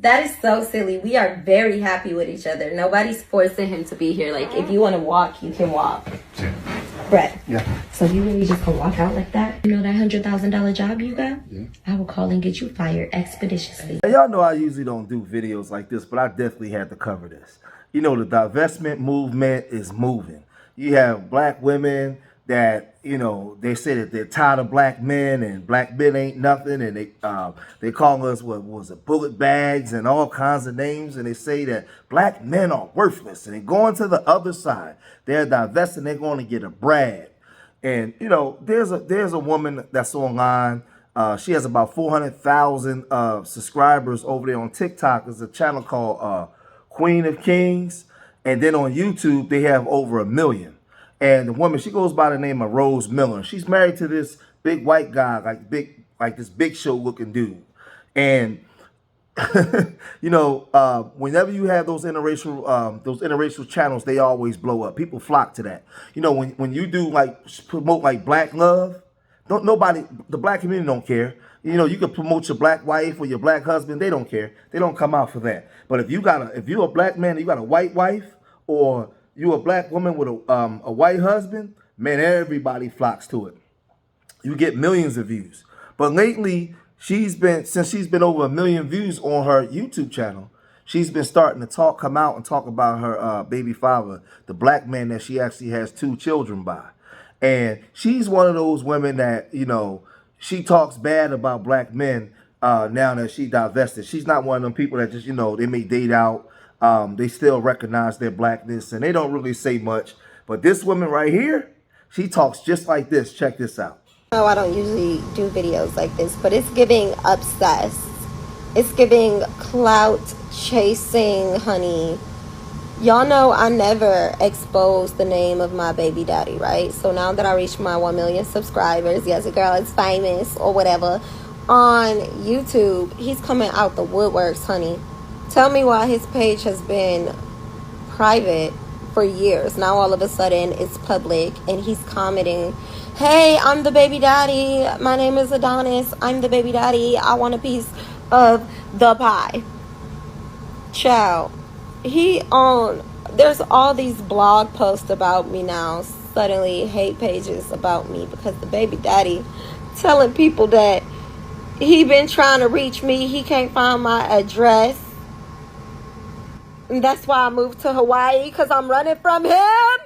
That is so silly. We are very happy with each other. Nobody's forcing him to be here. Like, if you want to walk, you can walk. Yeah. Brett. Yeah. So you really just gonna walk out like that? You know that $100,000 job you got? Yeah. I will call and get you fired expeditiously. Y'all know I usually don't do videos like this, but I definitely had to cover this. You know, the divestment movement is moving. You have black women that, you know, they say that they're tired of black men and black men ain't nothing, and they call us, what was it, bullet bags and all kinds of names, and they say that black men are worthless, and they're going to the other side. They're divesting, they're going to get a Brad. And, you know, there's a woman that's online. She has about 400,000 subscribers over there on TikTok. There's a channel called Queen of Kings. And then on YouTube, they have over 1 million. And the woman, she goes by the name of Rose Miller. She's married to this big white guy, like this Big Show looking dude. And you know, whenever you have those interracial channels, they always blow up. People flock to that. You know, when you do like promote like black love, the black community don't care. You know, you can promote your black wife or your black husband, they don't care. They don't come out for that. But if you're a black man and you got a white wife, or you're a black woman with a white husband, man, everybody flocks to it. You get millions of views. But lately, since she's been over 1 million views on her YouTube channel, she's been starting to come out and talk about her baby father, the black man that she actually has 2 children by. And she's one of those women that, you know, she talks bad about black men now that she divested. She's not one of them people that just, you know, they may date out. They still recognize their blackness and they don't really say much. But this woman right here, she talks just like this. Check this out. No, I don't usually do videos like this, but it's giving obsessed. It's giving clout chasing, honey. Y'all know I never exposed the name of my baby daddy, right? So now that I reached my 1 million subscribers, yes, a girl is famous or whatever, on YouTube, he's coming out the woodworks, honey. Tell me why his page has been private for years. Now all of a sudden it's public and he's commenting, hey, I'm the baby daddy. My name is Adonis. I'm the baby daddy. I want a piece of the pie. Child. There's all these blog posts about me now. Suddenly hate pages about me because the baby daddy telling people that he been trying to reach me. He can't find my address. And that's why I moved to Hawaii, because I'm running from him.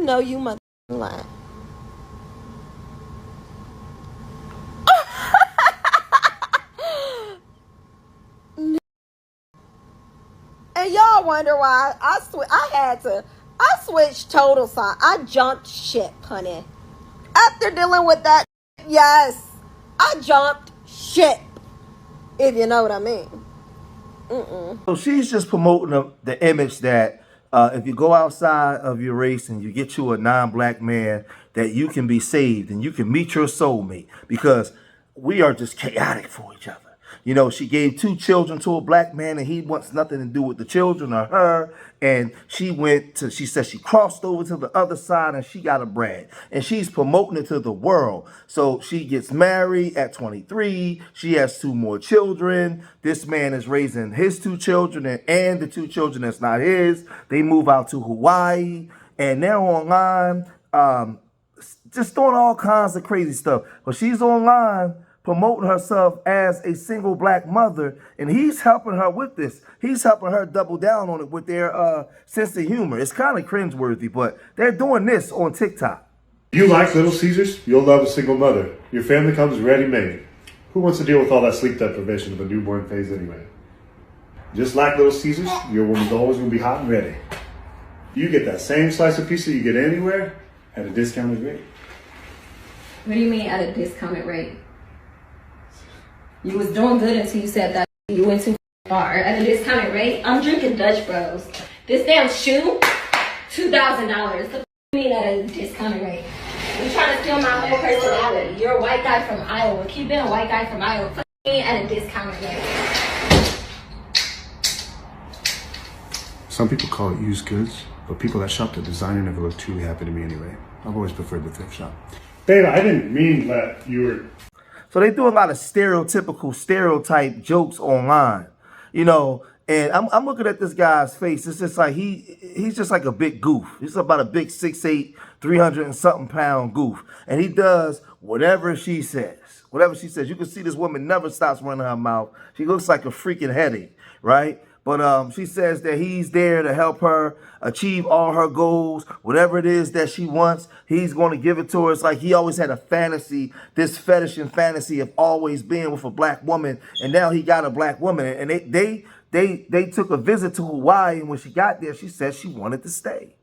No, you mother lie. And y'all wonder why I switched total sign. I jumped ship, honey. After dealing with that, yes, I jumped ship. If you know what I mean. So she's just promoting the image that if you go outside of your race and you get you a non-black man, that you can be saved and you can meet your soulmate, because we are just chaotic for each other. You know, she gave 2 children to a black man and he wants nothing to do with the children or her. And she said she crossed over to the other side and she got a Brad. And she's promoting it to the world. So she gets married at 23. She has 2 more children. This man is raising his 2 children and the 2 children that's not his. They move out to Hawaii and they're online, just doing all kinds of crazy stuff. But she's online promoting herself as a single black mother, and he's helping her with this. He's helping her double down on it with their sense of humor. It's kind of cringeworthy, but they're doing this on TikTok. You like Little Caesars? You'll love a single mother. Your family comes ready-made. Who wants to deal with all that sleep deprivation of a newborn phase anyway? Just like Little Caesars, your woman's always going to be hot and ready. You get that same slice of pizza you get anywhere at a discounted rate. What do you mean at a discounted rate? You was doing good until you said that you went too far. At a discounted rate, I'm drinking Dutch Bros. This damn shoe, $2,000. What do you mean at a discounted rate? You're trying to steal my whole personality. You're a white guy from Iowa. Keep being a white guy from Iowa. What do you mean at a discounted rate? Some people call it used goods, but people that shop the designer never look truly happy to me anyway. I've always preferred the thrift shop. Babe, I didn't mean that you were... So they do a lot of stereotype jokes online, you know. And I'm looking at this guy's face. It's just like he's just like a big goof. He's about a big 6'8", 300 and something pound goof. And he does whatever she says. Whatever she says. You can see this woman never stops running her mouth. She looks like a freaking headache, right? But she says that he's there to help her achieve all her goals. Whatever it is that she wants, he's going to give it to her. It's like he always had a fantasy, this fetish and fantasy of always being with a black woman. And now he got a black woman. And they took a visit to Hawaii. And when she got there, she said she wanted to stay.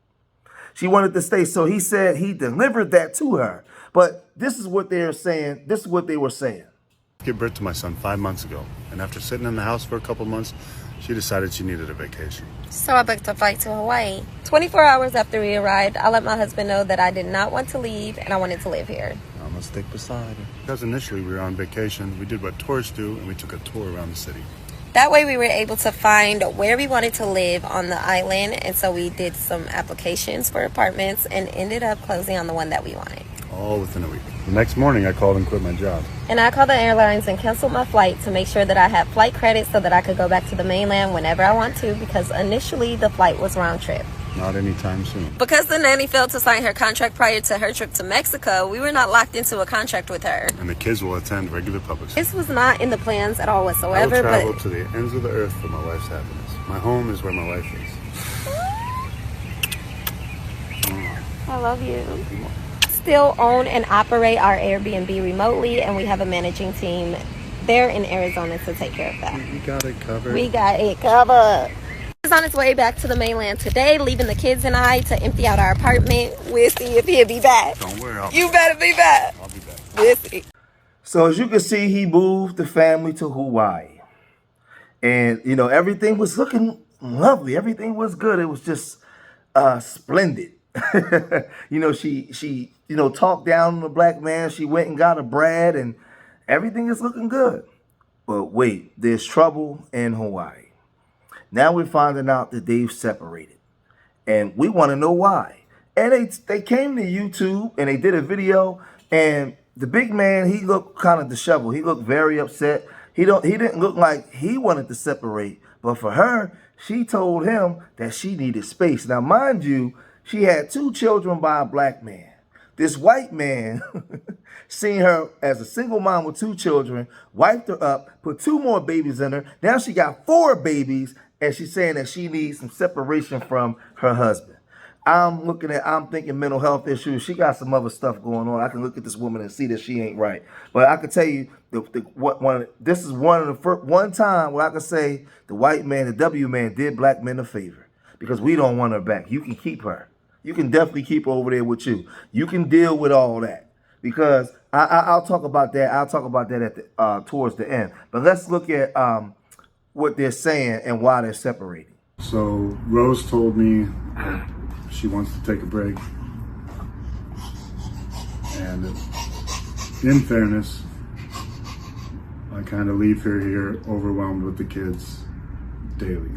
She wanted to stay. So he said he delivered that to her. But this is what they're saying. This is what they were saying. Gave birth to my son 5 months ago. And after sitting in the house for a couple months, she decided she needed a vacation. So I booked a flight to Hawaii. 24 hours after we arrived, I let my husband know that I did not want to leave and I wanted to live here. I'm gonna stick beside her. Because initially we were on vacation, we did what tourists do, and we took a tour around the city. That way we were able to find where we wanted to live on the island, and so we did some applications for apartments and ended up closing on the one that we wanted. All within a week. The next morning I called and quit my job. And I called the airlines and canceled my flight to make sure that I had flight credit so that I could go back to the mainland whenever I want to, because initially the flight was round trip. Not anytime soon. Because the nanny failed to sign her contract prior to her trip to Mexico, we were not locked into a contract with her. And the kids will attend regular public school. This was not in the plans at all whatsoever. I will travel to the ends of the earth for my wife's happiness. My home is where my wife is. I love you. Still own and operate our Airbnb remotely, and we have a managing team there in Arizona to take care of that. We got it covered. We got it covered. He's on his way back to the mainland today, leaving the kids and I to empty out our apartment. We'll see if he'll be back. Don't worry. You better be back. I'll be back. We'll see. So as you can see, he moved the family to Hawaii. And, you know, everything was looking lovely. Everything was good. It was just splendid. You know, she talked down on the black man. She went and got a Brad, and everything is looking good. But wait, there's trouble in Hawaii. Now we're finding out that they've separated, and we want to know why. And they came to YouTube and they did a video, and the big man, he looked kind of disheveled. He looked very upset. He didn't look like he wanted to separate, but for her, she told him that she needed space. Now, mind you, she had 2 children by a black man. This white man seen her as a single mom with 2 children, wiped her up, put 2 more babies in her. Now she got 4 babies, and she's saying that she needs some separation from her husband. I'm thinking mental health issues. She got some other stuff going on. I can look at this woman and see that she ain't right. But I can tell you, this is one time where I can say the white man, the W man, did black men a favor, because we don't want her back. You can keep her. You can definitely keep her over there with you. You can deal with all that, because I'll talk about that. I'll talk about that at the towards the end. But let's look at what they're saying and why they're separating. So Rose told me that she wants to take a break. And in fairness, I kind of leave her here overwhelmed with the kids daily.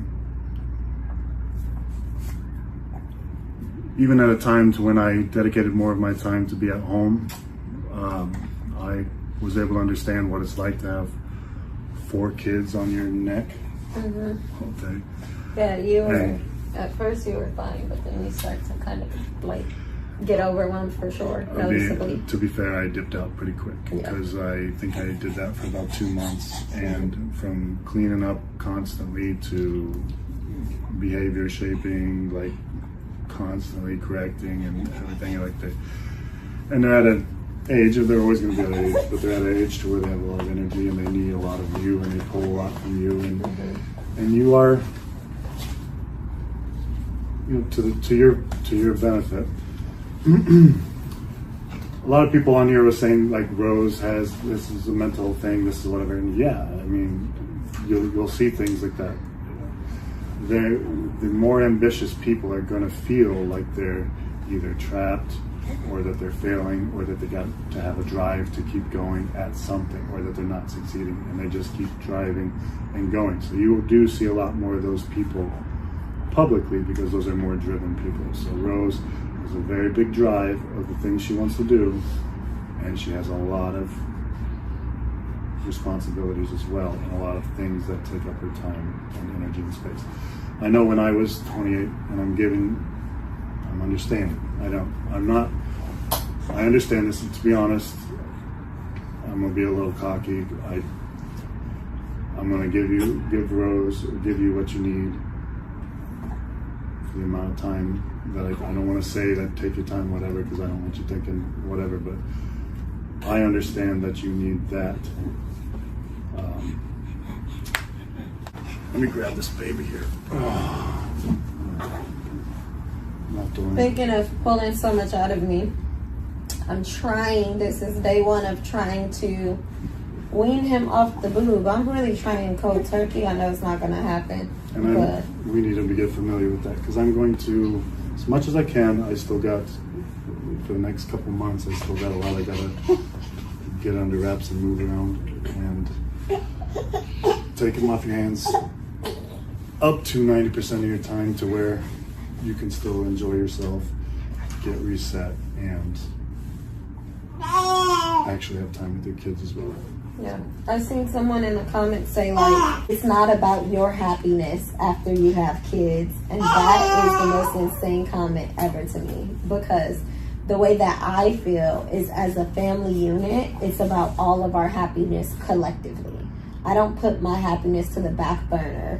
Even at a time when I dedicated more of my time to be at home, I was able to understand what it's like to have 4 kids on your neck all day. Yeah, you were, at first you were fine, but then you start to kind of like get overwhelmed for sure, noticeably. To be fair, I dipped out pretty quick, because I think I did that for about 2 months, and from cleaning up constantly to behavior shaping, like constantly correcting and everything like that. And they're at an age, they're always going to be at an age, but they're at an age to where they have a lot of energy and they need a lot of you, and they pull a lot from you, and you are, you know, to your benefit. A lot of people on here were saying like Rose has, this is a mental thing, this is whatever, and yeah, I mean, you'll see things like that. The more ambitious people are going to feel like they're either trapped, or that they're failing, or that they got to have a drive to keep going at something, or that they're not succeeding and they just keep driving and going. So you do see a lot more of those people publicly, because those are more driven people. So Rose has a very big drive of the things she wants to do, and she has a lot of responsibilities as well, and a lot of things that take up her time and energy and space. I know when I was 28 and I'm understanding. I understand this, and to be honest, I'm gonna be a little cocky. I'm gonna give you what you need for the amount of time that I don't want to say that take your time, whatever, because I don't want you thinking whatever, but I understand that you need that. Let me grab this baby here. Not doing. Speaking of pulling so much out of me, I'm trying, this is day one of trying to wean him off the boob. I'm really trying cold turkey. I know it's not going to happen. And we need him to get familiar with that, because I'm going to, as much as I can, I still got, for the next couple months, I still got a lot I got to get under wraps and move around. And take him off your hands up to 90% of your time, to where you can still enjoy yourself, get reset, and actually have time with your kids as well. Yeah, I've seen someone in the comments say, like, it's not about your happiness after you have kids. And that is the most insane comment ever to me, because the way that I feel is, as a family unit, it's about all of our happiness collectively. I don't put my happiness to the back burner,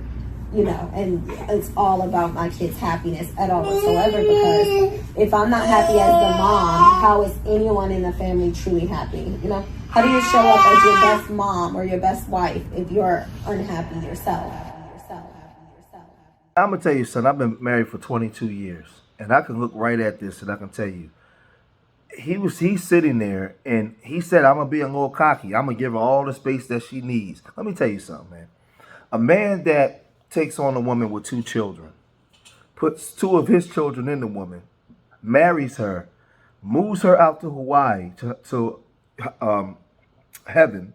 you know, and it's all about my kids' happiness at all whatsoever, because if I'm not happy as the mom, how is anyone in the family truly happy, you know? How do you show up as your best mom or your best wife if you're unhappy yourself? I'm going to tell you, son, I've been married for 22 years, and I can look right at this and I can tell you, he's sitting there and he said, I'm going to be a little cocky. I'm going to give her all the space that she needs. Let me tell you something, man. A man that takes on a woman with 2 children, puts 2 of his children in the woman, marries her, moves her out to Hawaii, to heaven,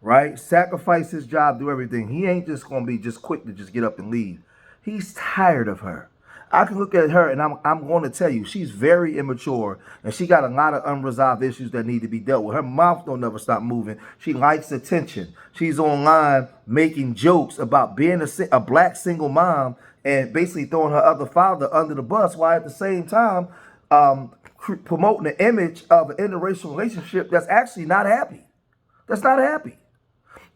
right? Sacrifice his job, do everything. He ain't just going to be just quick to just get up and leave. He's tired of her. I can look at her and I'm going to tell you, she's very immature and she got a lot of unresolved issues that need to be dealt with. Her mouth don't never stop moving. She likes attention. She's online making jokes about being a black single mom and basically throwing her other father under the bus, while at the same time promoting the image of an interracial relationship that's actually not happy. That's not happy.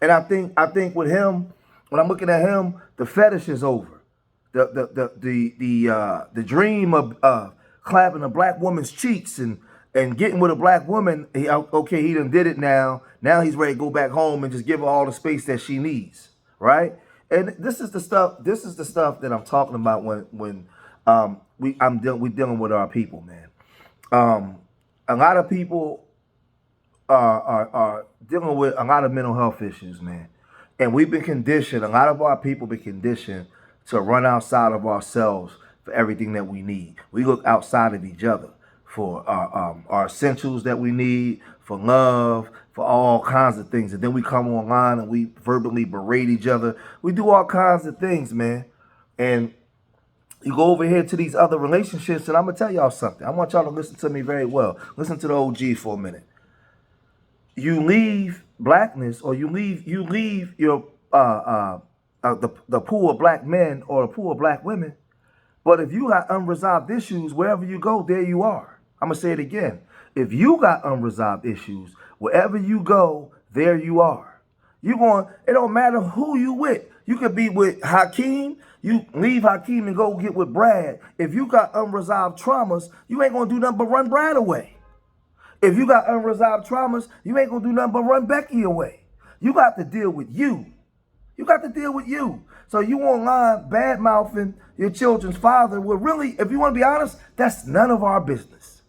And I think with him, when I'm looking at him, the fetish is over. The dream of clapping a black woman's cheeks and getting with a black woman, he done did it now. Now he's ready to go back home and just give her all the space that she needs, right? And this is the stuff that I'm talking about when we're dealing with our people, man. A lot of people are dealing with a lot of mental health issues, man. And we've been conditioned, a lot of our people been conditioned to run outside of ourselves for everything that we need. We look outside of each other for our essentials that we need, for love, for all kinds of things. And then we come online and we verbally berate each other. We do all kinds of things, man. And you go over here to these other relationships, and I'm going to tell y'all something. I want y'all to listen to me very well. Listen to the OG for a minute. You leave blackness, or you leave your the pool of black men or the pool of black women. But if you got unresolved issues, wherever you go, there you are. I'm going to say it again. If you got unresolved issues, wherever you go, there you are. It don't matter who you with. You could be with Hakeem. You leave Hakeem and go get with Brad. If you got unresolved traumas, you ain't going to do nothing but run Brad away. If you got unresolved traumas, you ain't going to do nothing but run Becky away. You got to deal with you. You got to deal with you. So you online bad-mouthing your children's father, well, really, if you want to be honest, that's none of our business.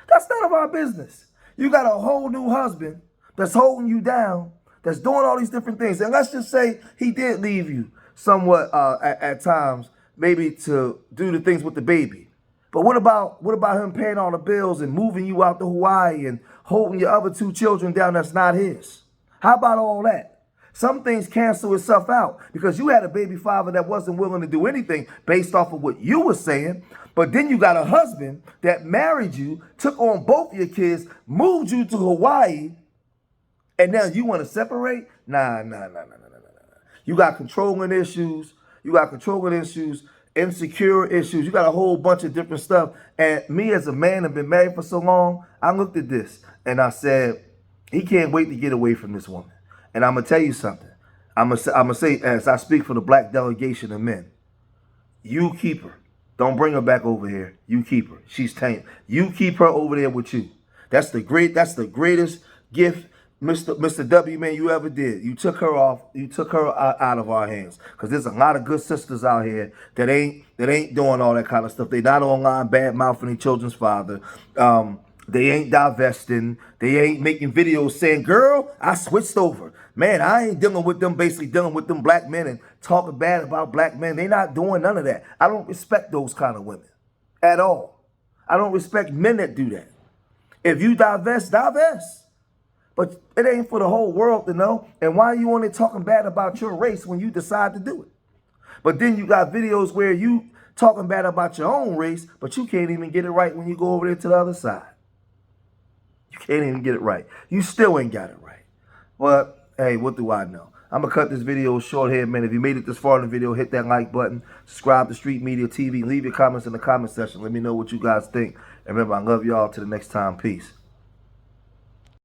That's none of our business. You got a whole new husband that's holding you down, that's doing all these different things. And let's just say he did leave you somewhat at times, maybe to do the things with the baby. But what about him paying all the bills and moving you out to Hawaii and holding your other 2 children down that's not his? How about all that? Some things cancel itself out because you had a baby father that wasn't willing to do anything based off of what you were saying. But then you got a husband that married you, took on both your kids, moved you to Hawaii, And now you want to separate? Nah. You got controlling issues. Insecure issues. You got a whole bunch of different stuff. And me as a man have been married for so long, I looked at this and I said, he can't wait to get away from this woman. And I'm gonna tell you something. I'm gonna say, as I speak for the black delegation of men, you keep her. Don't bring her back over here. You keep her. She's tainted. You keep her over there with you. That's the greatest gift, Mr. W, man, you ever did. You took her off. You took her out of our hands. Because there's a lot of good sisters out here that ain't doing all that kind of stuff. They not online bad mouthing their children's father. They ain't divesting. They ain't making videos saying, girl, I switched over. Man, I ain't dealing with them, basically dealing with them black men and talking bad about black men. They not doing none of that. I don't respect those kind of women at all. I don't respect men that do that. If you divest, divest. But it ain't for the whole world to know. And why are you only talking bad about your race when you decide to do it? But then you got videos where you talking bad about your own race, but you can't even get it right when you go over there to the other side. You can't even get it right. You still ain't got it right. But, hey, what do I know? I'm going to cut this video short here, man. If you made it this far in the video, hit that like button. Subscribe to Street Media TV. Leave your comments in the comment section. Let me know what you guys think. And remember, I love y'all. Till the next time. Peace.